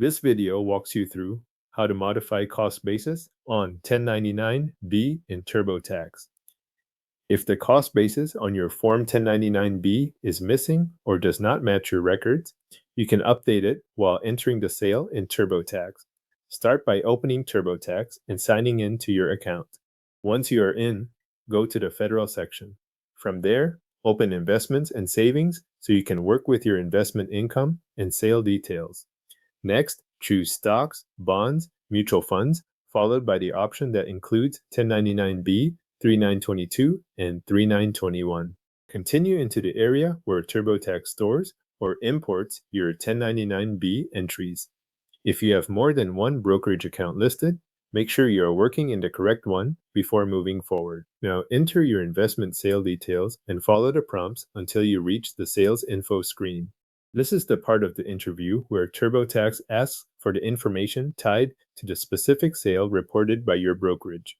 This video walks you through how to modify cost basis on 1099-B in TurboTax. If the cost basis on your Form 1099-B is missing or does not match your records, you can update it while entering the sale in TurboTax. Start by opening TurboTax and signing in to your account. Once you are in, go to the Federal section. From there, open Investments and Savings so you can work with your investment income and sale details. Next, choose Stocks, Bonds, Mutual Funds, followed by the option that includes 1099-B, 3922, and 3921. Continue into the area where TurboTax stores or imports your 1099-B entries. If you have more than one brokerage account listed, make sure you are working in the correct one before moving forward. Now enter your investment sale details and follow the prompts until you reach the sales info screen. This is the part of the interview where TurboTax asks for the information tied to the specific sale reported by your brokerage.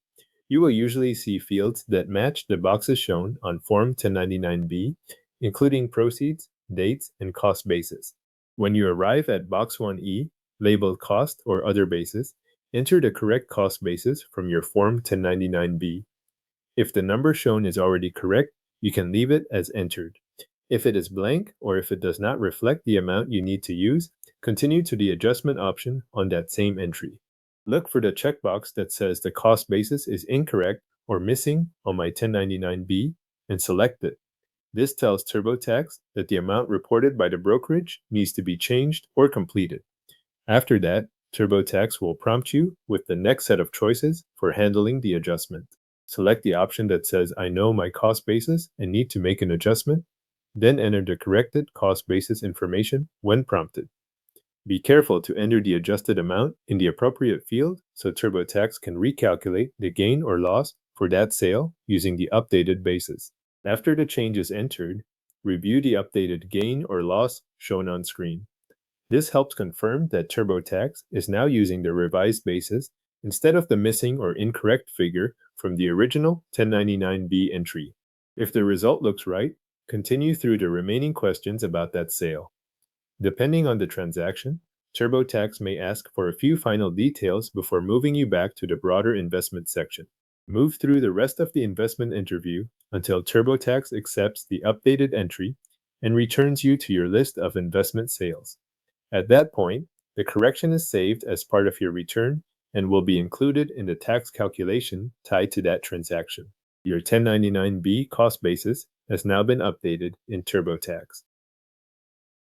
You will usually see fields that match the boxes shown on Form 1099-B, including proceeds, dates, and cost basis. When you arrive at Box 1E, labeled Cost or Other Basis, enter the correct cost basis from your Form 1099-B. If the number shown is already correct, you can leave it as entered. If it is blank or if it does not reflect the amount you need to use, continue to the adjustment option on that same entry. Look for the checkbox that says the cost basis is incorrect or missing on my 1099-B and select it. This tells TurboTax that the amount reported by the brokerage needs to be changed or completed. After that, TurboTax will prompt you with the next set of choices for handling the adjustment. Select the option that says I know my cost basis and need to make an adjustment, then enter the corrected cost basis information when prompted. Be careful to enter the adjusted amount in the appropriate field so TurboTax can recalculate the gain or loss for that sale using the updated basis. After the change is entered, review the updated gain or loss shown on screen. This helps confirm that TurboTax is now using the revised basis instead of the missing or incorrect figure from the original 1099-B entry. If the result looks right, continue through the remaining questions about that sale. Depending on the transaction, TurboTax may ask for a few final details before moving you back to the broader investment section. Move through the rest of the investment interview until TurboTax accepts the updated entry and returns you to your list of investment sales. At that point, the correction is saved as part of your return and will be included in the tax calculation tied to that transaction. Your 1099-B cost basis has now been updated in TurboTax.